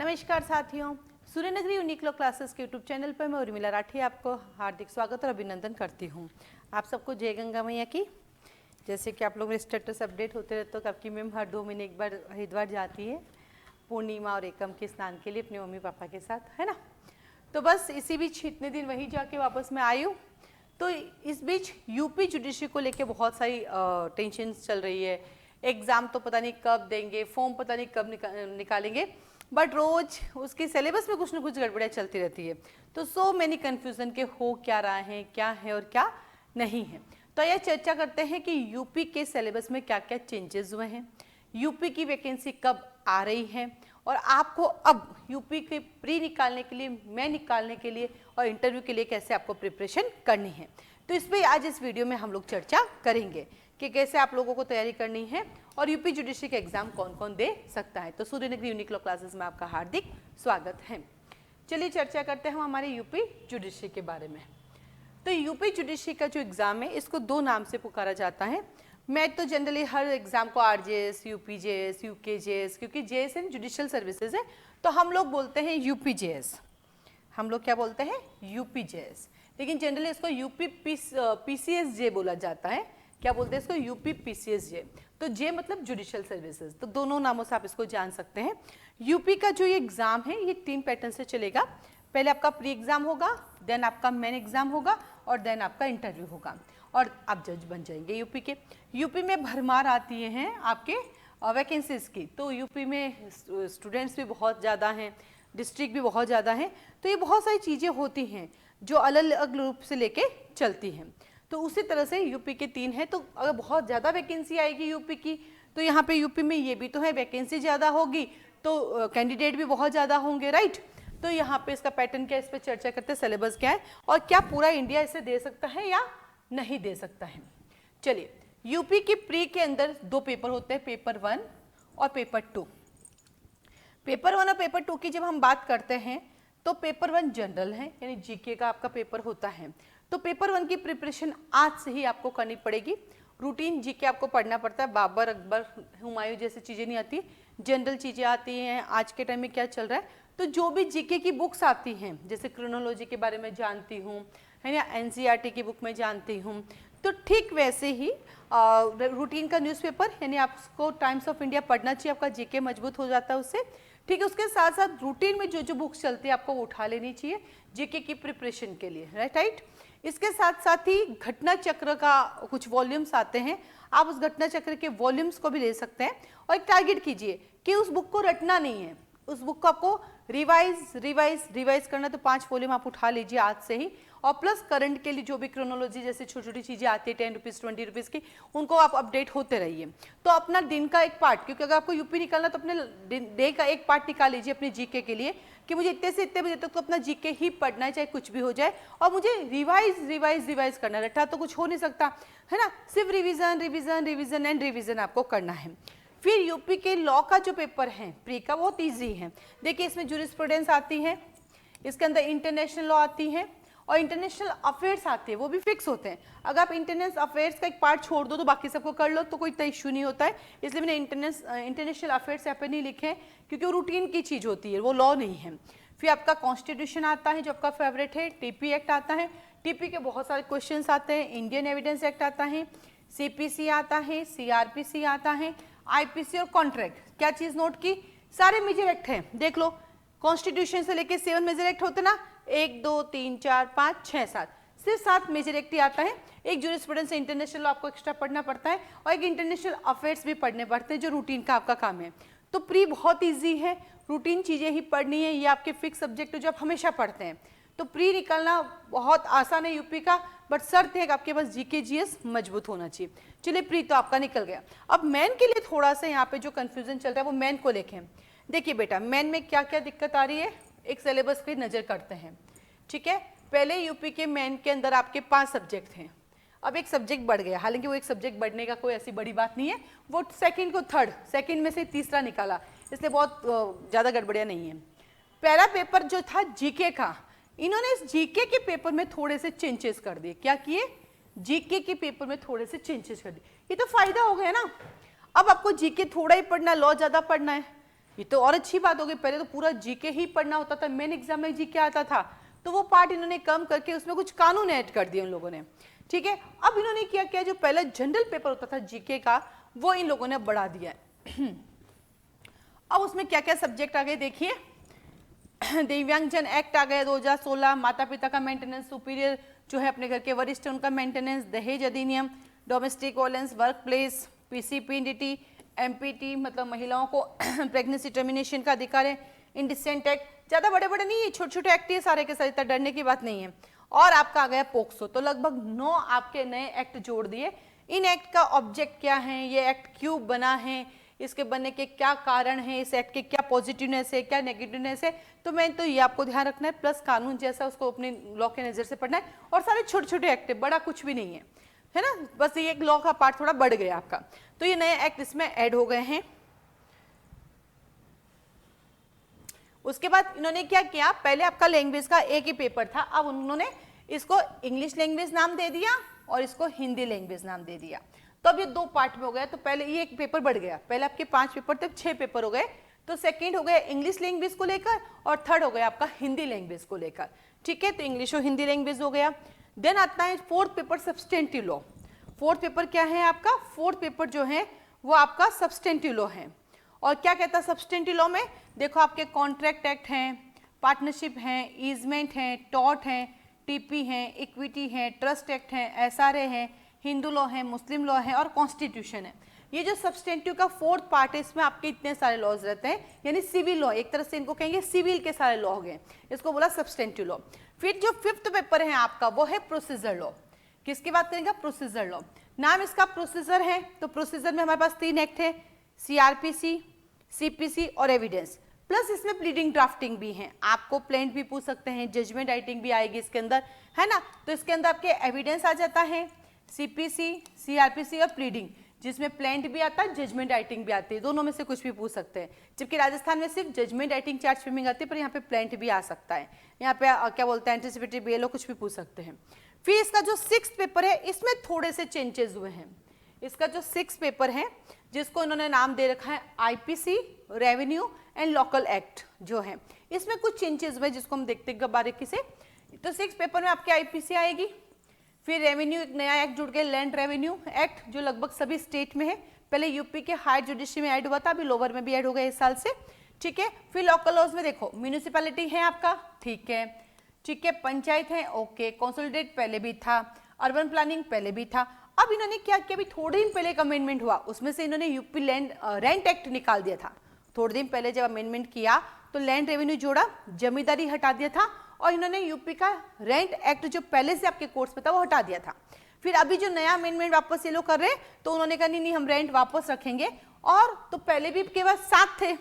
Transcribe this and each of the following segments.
नमस्कार साथियों, Suryanagari Uniqlo classes के यूट्यूब चैनल पर मैं उर्मिला राठी आपको हार्दिक स्वागत और अभिनंदन करती हूँ। आप सबको जय गंगा मैया की। जैसे कि आप लोगों में स्टेटस अपडेट होते रहते हो, आपकी मैम हर 2 महीने एक बार हरिद्वार जाती है पूर्णिमा और एकम के स्नान के लिए अपने मम्मी पापा के साथ, है ना। तो बस इसी बीच इतने दिन वहीं जाके वापस मैं आई हूँ। तो इस बीच यूपी जुडिशरी को लेके बहुत सारी टेंशन चल रही है। एग्ज़ाम तो पता नहीं कब देंगे, फॉर्म पता नहीं कब निकालेंगे, बट रोज उसकी सिलेबस में कुछ ना कुछ गड़बड़ियाँ चलती रहती है। तो सो मैनी कन्फ्यूज़न के हो क्या रहा है, क्या है और क्या नहीं है। तो यह चर्चा करते हैं कि यूपी के सिलेबस में क्या क्या चेंजेस हुए हैं, यूपी की वैकेंसी कब आ रही है, और आपको अब यूपी के प्री निकालने के लिए, मैं निकालने के लिए और इंटरव्यू के लिए कैसे आपको प्रिपरेशन करनी है। तो इस पर आज इस वीडियो में हम लोग चर्चा करेंगे कि कैसे आप लोगों को तैयारी करनी है और यूपी जुडिशरी का एग्जाम कौन कौन दे सकता है। तो सूर्यनगरी यूनिक्लो क्लासेस में आपका हार्दिक स्वागत है। चलिए चर्चा करते हैं हमारे यूपी जुडिशरी के बारे में। तो यूपी जुडिशरी का जो एग्ज़ाम है इसको 2 नाम से पुकारा जाता है। मैं तो जनरली हर एग्ज़ाम को आरजेएस, यूपीजेएस, यूकेजेएस, क्योंकि जेएस इन जुडिशियल सर्विसेज है तो हम लोग बोलते हैं यूपीजेएस। हम लोग क्या बोलते हैं? यूपीजेएस। लेकिन जनरली इसको यूपी पीसीएस जे बोला जाता है। क्या बोलते हैं इसको? यूपी पीसीएस जे। तो जे मतलब जुडिशियल सर्विसेज। तो दोनों नामों से आप इसको जान सकते हैं। यूपी का जो ये एग्ज़ाम है ये 3 पैटर्न से चलेगा। पहले आपका प्री एग्ज़ाम होगा, देन आपका मेन एग्ज़ाम होगा और देन आपका इंटरव्यू होगा और आप जज बन जाएंगे यूपी के। यूपी में भरमार आती हैं आपके वैकेंसीज की। तो यूपी में स्टूडेंट्स भी बहुत ज़्यादा हैं, डिस्ट्रिक्ट भी बहुत ज़्यादा हैं। तो ये बहुत सारी चीज़ें होती हैं जो अलग अलग रूप से लेके चलती हैं। तो उसी तरह से यूपी के 3 हैं। तो अगर बहुत ज़्यादा वैकेंसी आएगी यूपी की तो यहाँ पे यूपी में ये भी तो है, वैकेंसी ज़्यादा होगी तो कैंडिडेट भी बहुत ज़्यादा होंगे, राइट। तो यहाँ पे इसका पैटर्न क्या है, इस पर चर्चा करते हैं, सिलेबस क्या है और क्या पूरा इंडिया इसे दे सकता है या नहीं दे सकता है। चलिए, यूपी की प्री के अंदर 2 पेपर होते हैं, पेपर 1 और पेपर 2। पेपर 1 और पेपर 2 की जब हम बात करते हैं तो पेपर 1 जनरल है, यानी जीके का आपका पेपर होता है। तो पेपर 1 की प्रिपरेशन आज से ही आपको करनी पड़ेगी। रूटीन जीके आपको पढ़ना पड़ता है। बाबर, अकबर, हुमायूं जैसी चीज़ें नहीं आती, जनरल चीज़ें आती हैं। आज के टाइम में क्या चल रहा है, तो जो भी जीके की बुक्स आती हैं, जैसे क्रोनोलॉजी के बारे में जानती हूँ, है ना, एनसीईआरटी की बुक में जानती हूँ, तो ठीक वैसे ही रूटीन का न्यूज़पेपर यानी आपको टाइम्स ऑफ इंडिया पढ़ना चाहिए, आपका जीके मजबूत हो जाता है उससे। ठीक है, उसके साथ साथ रूटीन में जो जो बुक्स चलती है आपको वो उठा लेनी चाहिए जीके की प्रिपरेशन के लिए, राइट। इसके साथ साथ ही घटना चक्र का कुछ वॉल्यूम्स आते हैं, आप उस घटना चक्र के वॉल्यूम्स को भी ले सकते हैं और एक टारगेट कीजिए कि उस बुक को रटना नहीं है, उस बुक को आपको रिवाइज करना। तो 5 वॉल्यूम आप उठा लीजिए आज से ही, और प्लस करंट के लिए जो भी क्रोनोलॉजी जैसे छोटी छोटी चीज़ें आती है 10 रुपीज़ 20 रुपीज़ की, उनको आप अपडेट होते रहिए। तो अपना दिन का एक पार्ट, क्योंकि अगर आपको यूपी निकालना तो अपने डे का एक पार्ट निकाल लीजिए अपने जीके के लिए कि मुझे इतने से इतने बजे तक तो अपना जीके ही पढ़ना है, चाहे कुछ भी हो जाए, और मुझे रिवाइज करना है। रट्टा तो कुछ हो नहीं सकता, है ना। सिर्फ रिविजन एंड रिविजन आपको करना है। फिर यूपी के लॉ का जो पेपर है प्री का, बहुत ईजी है। देखिए, इसमें जूरिस्प्रूडेंस आती है, इसके अंदर इंटरनेशनल लॉ आती है और इंटरनेशनल अफेयर्स आते हैं, वो भी फिक्स होते हैं। अगर आप इंटरनेशनल अफेयर्स का एक पार्ट छोड़ दो तो बाकी सबको कर लो तो कोई इतना इशू नहीं होता है। इसलिए मैंने इंटरनेशनल अफेयर्स यहाँ पे नहीं लिखे हैं, क्योंकि वो रूटीन की चीज़ होती है, वो लॉ नहीं है। फिर आपका कॉन्स्टिट्यूशन आता है जो आपका फेवरेट है, टीपी एक्ट आता है, टीपी के बहुत सारे क्वेश्चन आते हैं, इंडियन एविडेंस एक्ट आता है, सीपीसी आता है, सीआरपीसी आता है, आईपीसी और कॉन्ट्रैक्ट। क्या चीज़ नोट की? सारे मेजर एक्ट हैं, देख लो। कॉन्स्टिट्यूशन से लेके 7 मेजर एक्ट होते ना, 1 2 3 4 5 6 7, सिर्फ 7 मेजर एक्ट ही आता है। एक जूरिस्प्रूडेंस से इंटरनेशनल आपको एक्स्ट्रा पढ़ना पड़ता है और एक इंटरनेशनल अफेयर्स भी पढ़ने पड़ते हैं जो रूटीन का आपका काम है। तो प्री बहुत ईजी है, रूटीन चीज़ें ही पढ़नी है, ये आपके फिक्स सब्जेक्ट जो आप हमेशा पढ़ते हैं। तो प्री निकालना बहुत आसान है यूपी का, बट शर्त है कि आपके पास जीके जीएस मजबूत होना चाहिए। चलिए, प्री तो आपका निकल गया। अब मेन के लिए थोड़ा सा यहाँ पे जो कंफ्यूजन चल रहा है वो मेन को लेके। देखिए बेटा, मेन में क्या क्या दिक्कत आ रही है, एक सिलेबस पे नज़र करते हैं। ठीक है, पहले यूपी के मेन के अंदर आपके 5 सब्जेक्ट हैं, अब एक सब्जेक्ट बढ़ गया। हालांकि वो एक सब्जेक्ट बढ़ने का कोई ऐसी बड़ी बात नहीं है, वो सेकंड को थर्ड, सेकंड में से तीसरा निकाला, इसलिए बहुत ज़्यादा गड़बड़ियाँ नहीं है। पहला पेपर जो था जीके का, इन्होंने इस जीके के पेपर में थोड़े से चेंजेस कर दिए। क्या किए? जीके के पेपर में थोड़े से चेंजेस कर दिए। ये तो फायदा हो गया ना। अब आपको जीके थोड़ा ही पढ़ना, लॉ ज़्यादा पढ़ना है, ये तो और अच्छी बात हो गई, पहले तो पूरा जीके ही पढ़ना होता था, मेन एग्जाम में जीके आता था, तो वो पार्ट इन्होंने कम करके उसमें कुछ कानून ऐड कर दिए उन लोगों ने, ठीक है। अब इन्होंने क्या किया, जो पहले जनरल पेपर होता था जीके का वो इन लोगों ने बढ़ा दिया है। अब उसमें क्या क्या सब्जेक्ट आ गए देखिए, दिव्यांगजन एक्ट आ गया 2016, माता पिता का मेंटेनेंस, सुपीरियर जो है अपने घर के वरिष्ठ उनका मेंटेनेंस, दहेज अधिनियम, domestic violence, work place, PCPNDT, empty मतलब महिलाओं को प्रेगनेंसी टर्मिनेशन का अधिकार है, इंडिसेंट एक्ट, ज्यादा बड़े बड़े नहीं है, छोटे छोटे एक्ट है सारे के सारे, इतना डरने की बात नहीं है। और आपका आ गया पोक्सो, तो लगभग 9 आपके नए एक्ट जोड़ दिए। इन एक्ट का ऑब्जेक्ट क्या है, ये एक्ट क्यों बना है, इसके बनने के क्या कारण है, इस एक्ट के क्या पॉजिटिवनेस है, क्या नेगेटिवनेस है, तो मैं तो ये आपको ध्यान रखना है, प्लस कानून जैसा उसको अपने लॉ के नजर से पढ़ना है। और सारे छोटे छोटे एक्ट है, बड़ा कुछ भी नहीं है ना, बस ये एक लॉ का पार्ट थोड़ा बढ़ गया आपका, तो ये नए एक्ट इसमें ऐड हो गए हैं। उसके बाद इन्होंने क्या किया, पहले आपका लैंग्वेज का एक ही पेपर था, अब उन्होंने इसको इंग्लिश लैंग्वेज नाम दे दिया और इसको हिंदी लैंग्वेज नाम दे दिया, तो अब ये 2 पार्ट में हो गया। तो पहले ये एक पेपर बढ़ गया, पहले आपके 5 पेपर थे, 6 पेपर हो गए, तो सेकंड हो गया इंग्लिश लैंग्वेज को लेकर और थर्ड हो गया आपका हिंदी लैंग्वेज को लेकर, ठीक है। तो इंग्लिश और हिंदी लैंग्वेज हो गया। देन आता है 4th paper substantive law. 4th paper क्या है आपका, 4th पेपर जो है वो आपका सब्सटेंटिव लॉ है। और क्या कहता है सब्सटेंटिव लॉ में, देखो आपके कॉन्ट्रैक्ट एक्ट हैं, पार्टनरशिप हैं, ईजमेंट हैं, टॉर्ट हैं, टीपी हैं, इक्विटी हैं, ट्रस्ट एक्ट हैं, एसआरए हैं, हिंदू लॉ है, मुस्लिम लॉ है और कॉन्स्टिट्यूशन है। ये जो सब्सटेंटिव का 4th पार्ट है, इसमें आपके इतने सारे लॉज रहते हैं, यानी सिविल लॉ, एक तरह से इनको कहेंगे सिविल के सारे लॉ हो गए, इसको बोला सब्सटेंटिव लॉ। फिर जो 5th पेपर है आपका वो है प्रोसीजर लॉ। किसकी बात करेंगे, प्रोसीजर लॉ, नाम इसका प्रोसीजर है, तो प्रोसीजर में हमारे पास 3 एक्ट है, सीआरपीसी, सीपीसी और एविडेंस, प्लस इसमें प्लीडिंग ड्राफ्टिंग भी है, आपको प्लेंट भी पूछ सकते हैं, जजमेंट राइटिंग भी आएगी इसके अंदर, है ना। तो इसके अंदर आपके एविडेंस आ जाता है, सीपीसी, सीआरपीसी और प्लीडिंग, जिसमें प्लेंट भी आता है, जजमेंट राइटिंग भी आती है, दोनों में से कुछ भी पूछ सकते हैं। जबकि राजस्थान में सिर्फ जजमेंट राइटिंग चार्ज स्विमिंग आती है, पर यहाँ पे प्लेंट भी आ सकता है, यहाँ पे क्या बोलते हैं एंटिसिपेटरी बेलो, कुछ भी पूछ सकते हैं। फिर इसका जो 6th पेपर है, इसमें थोड़े से चेंजेस हुए हैं। इसका जो 6th पेपर है, जिसको इन्होंने नाम दे रखा है IPC, revenue and local act जो है, इसमें कुछ चेंजेस हुए जिसको हम देखते हैं बारीकी से। तो 6th पेपर में आपके आईपीसी आएगी, फिर रेवेन्यू एक नया एक्ट जुड़ गया, लैंड रेवेन्यू एक्ट, जो लगभग सभी स्टेट में है, पहले यूपी के हायर जुडिशरी में ऐड हुआ था, अभी लोअर में भी ऐड हो गया इस साल से, ठीक है। फिर लोकल लॉज में देखो, म्यूनिसिपैलिटी है आपका, ठीक है, ठीक है, पंचायत है, ओके, कंसोलिडेट पहले भी था, अर्बन प्लानिंग पहले भी था। अब इन्होंने क्या किया, अभी थोड़े दिन पहले एक अमेंडमेंट हुआ, उसमें से इन्होंने यूपी लैंड रेंट एक्ट निकाल दिया था। थोड़े दिन पहले जब अमेंडमेंट किया तो लैंड रेवेन्यू जोड़ा, जमींदारी हटा दिया था, और इन्होंने यूपी का रेंट एक्ट जो पहले से आपके कोर्स में था वो हटा दिया था। फिर अभी जो नया अमेंडमेंट वापस ये लोग कर रहे हैं, तो उन्होंने कहा नहीं हम रेंट वापस रखेंगे, और तो पहले भी केवल 7 थे,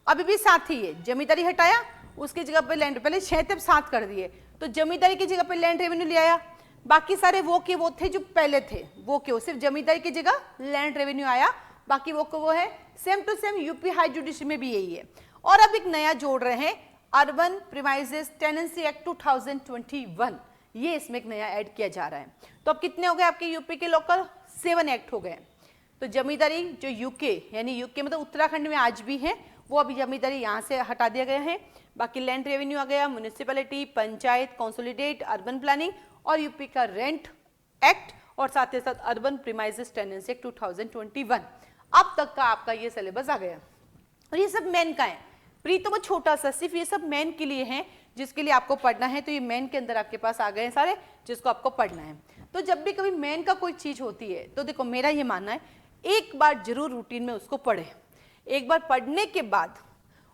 अभी भी 7 ही है, जमींदारी हटाया, उसकी जगह पे लैंड, पहले 6 थे 7 कर दिए, तो जमींदारी की जगह पे लैंड रेवेन्यू ले आया, बाकी सारे वो के वो थे जो पहले थे, वो क्यों, सिर्फ जमींदारी की जगह लैंड रेवेन्यू आया, बाकी वो को वो है, same to same UP high judiciary में भी यही है। और अब एक नया जोड़ रहे हैं, अर्बन प्रीमाइसेस टेनेंसी एक्ट 2021, ये इसमें एक नया ऐड किया जा रहा है। तो अब कितने हो गए आपके यूपी के लोकल, 7 एक्ट हो गए। तो जमींदारी जो यूके, यानी यूके मतलब उत्तराखंड में आज भी है, वो अभी जमींदारी यहाँ से हटा दिया गया है, बाकी लैंड रेवेन्यू आ गया, municipality, panchayat, consolidate, urban planning और यूपी का रेंट एक्ट, और साथ ही साथ अर्बन प्रीमाइसेस टेनेंसी एक्ट 2021। अब तक का आपका ये सिलेबस आ गया, और ये सब मेन का है, प्री तो वो छोटा सा, सिर्फ ये सब मेन के लिए है, जिसके लिए आपको पढ़ना है, तो ये मेन के अंदर आपके पास आ गए हैं सारे, जिसको आपको पढ़ना है। तो जब भी कभी मेन का कोई चीज होती है, तो देखो मेरा ये मानना है, एक बार जरूर रूटीन में उसको पढ़े, एक बार पढ़ने के बाद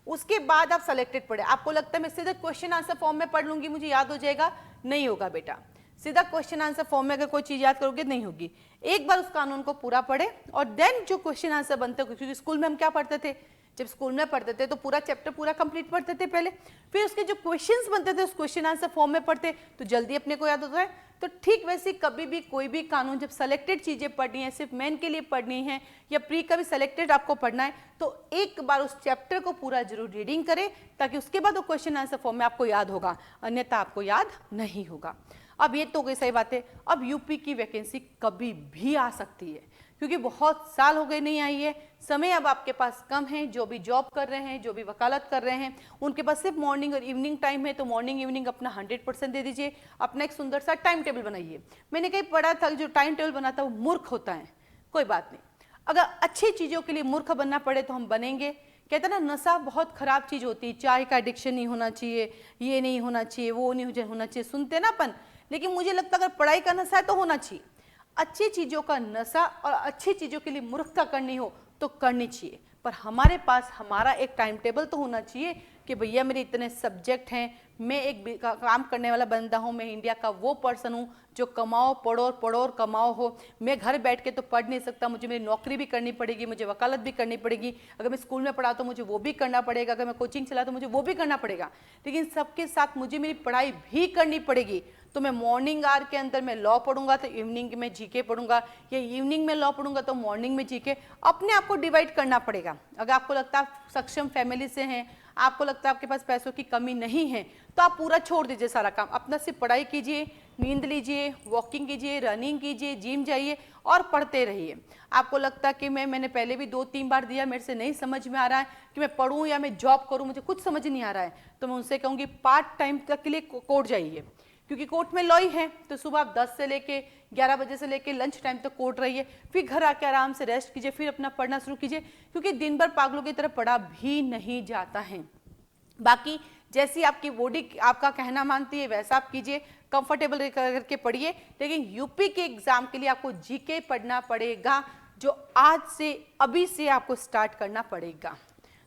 उसके बाद आप सेलेक्टेड पढ़े। आपको लगता है मैं सीधा क्वेश्चन आंसर फॉर्म में पढ़ लूंगी मुझे याद हो जाएगा, नहीं होगा बेटा, सीधा क्वेश्चन आंसर फॉर्म में अगर कोई चीज याद करोगे नहीं होगी। एक बार उस कानून को पूरा पढ़े और देन जो क्वेश्चन आंसर बनते हैं, क्योंकि स्कूल में हम क्या पढ़ते थे, जब स्कूल में पढ़ते थे तो पूरा चैप्टर पूरा कंप्लीट पढ़ते थे पहले, फिर उसके जो क्वेश्चंस बनते थे उस क्वेश्चन आंसर फॉर्म में पढ़ते, तो जल्दी अपने को याद होता है। तो ठीक वैसे कभी भी कोई भी कानून जब सेलेक्टेड चीजें पढ़नी है, सिर्फ मेन के लिए पढ़नी है या प्री का भी सेलेक्टेड आपको पढ़ना है, तो एक बार उस चैप्टर को पूरा जरूर रीडिंग करें, ताकि उसके बाद वो क्वेश्चन आंसर फॉर्म में आपको याद होगा, अन्यथा आपको याद नहीं होगा। अब ये तो गई सही बात है। अब यूपी की वैकेंसी कभी भी आ सकती है, क्योंकि बहुत साल हो गए नहीं आई है, समय अब आपके पास कम है। जो भी जॉब कर रहे हैं, जो भी वकालत कर रहे हैं, उनके पास सिर्फ मॉर्निंग और इवनिंग टाइम है, तो मॉर्निंग इवनिंग अपना 100% दे दीजिए। अपना एक सुंदर सा टाइम टेबल बनाइए। मैंने कहीं पढ़ा था जो टाइम टेबल बनाता है वो मूर्ख होता है। कोई बात नहीं, अगर अच्छी चीज़ों के लिए मूर्ख बनना पड़े तो हम बनेंगे। कहते हैं ना, नशा बहुत खराब चीज़ होती है, चाय का एडिक्शन नहीं होना चाहिए, ये नहीं होना चाहिए, वो नहीं होना चाहिए, सुनते ना अपन। लेकिन मुझे लगता है अगर पढ़ाई का नशा है तो होना चाहिए। अच्छी चीज़ों का नशा और अच्छी चीज़ों के लिए मूर्खता करनी हो तो करनी चाहिए, पर हमारे पास हमारा एक टाइम टेबल तो होना चाहिए कि भैया मेरे इतने सब्जेक्ट हैं, मैं एक काम करने वाला बंदा हूँ, मैं इंडिया का वो पर्सन हूँ जो कमाओ पढ़ो और पढ़ो और कमाओ हो। मैं घर बैठ के तो पढ़ नहीं सकता, मुझे मेरी नौकरी भी करनी पड़ेगी, मुझे वकालत भी करनी पड़ेगी। अगर मैं स्कूल में पढ़ा तो मुझे वो भी करना पड़ेगा, अगर मैं कोचिंग चला तो मुझे वो भी करना पड़ेगा। लेकिन सबके साथ मुझे मेरी पढ़ाई भी करनी पड़ेगी। तो मैं मॉर्निंग आवर के अंदर मैं लॉ पढ़ूंगा तो इवनिंग में जीके पढ़ूंगा, या इवनिंग में लॉ पढ़ूंगा तो मॉर्निंग में जीके। अपने आप को डिवाइड करना पड़ेगा। अगर आपको लगता है आप सक्षम फैमिली से हैं, आपको लगता है आपके पास पैसों की कमी नहीं है, तो आप पूरा छोड़ दीजिए सारा काम, अपना सिर्फ पढ़ाई कीजिए, नींद लीजिए, वॉकिंग कीजिए, रनिंग कीजिए, जिम जाइए और पढ़ते रहिए। आपको लगता है कि मैंने पहले भी 2-3 बार दिया, मेरे से नहीं समझ में आ रहा है कि मैं पढ़ूं या मैं जॉब करूं, मुझे कुछ समझ नहीं आ रहा है, तो मैं उनसे कहूँगी पार्ट टाइम तक के लिए कोर्ट जाइए, क्योंकि कोर्ट में लॉ ही है। तो सुबह आप 10 से लेके 11 बजे से लेके लंच टाइम तक कोर्ट रहिए, फिर घर आके आराम से रेस्ट कीजिए, फिर अपना पढ़ना शुरू कीजिए, क्योंकि दिन भर पागलों की तरह पढ़ा भी नहीं जाता है। बाकी जैसी आपकी बॉडी आपका कहना मानती है वैसा आप कीजिए, कंफर्टेबल करके पढ़िए। लेकिन यूपी के एग्जाम के लिए आपको जीके पढ़ना पड़ेगा, जो आज से अभी से आपको स्टार्ट करना पड़ेगा।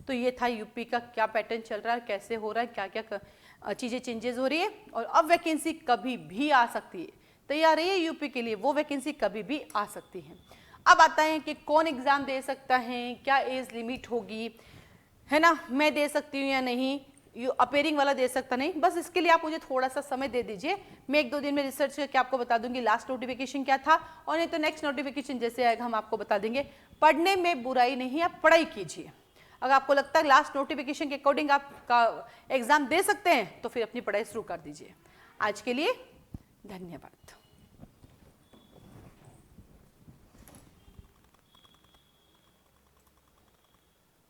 तो ये था यूपी का क्या पैटर्न चल रहा है, कैसे हो रहा है, क्या क्या चीज़ें चेंजेस हो रही है, और अब वैकेंसी कभी भी आ सकती है। तैयार रहिए यूपी के लिए, वो वैकेंसी कभी भी आ सकती है। अब आता है कि कौन एग्जाम दे सकता है, क्या एज लिमिट होगी, है ना, मैं दे सकती हूँ या नहीं, अपेयरिंग वाला दे सकता नहीं। बस इसके लिए आप मुझे थोड़ा सा समय दे दीजिए, मैं 1-2 दिन में रिसर्च करके आपको बता दूंगी लास्ट नोटिफिकेशन क्या था, और नहीं तो नेक्स्ट नोटिफिकेशन जैसे आएगा हम आपको बता देंगे। पढ़ने में बुराई नहीं, आप पढ़ाई कीजिए। अगर आपको लगता है लास्ट नोटिफिकेशन के अकॉर्डिंग आप का एग्जाम दे सकते हैं तो फिर अपनी पढ़ाई शुरू कर दीजिए। आज के लिए धन्यवाद।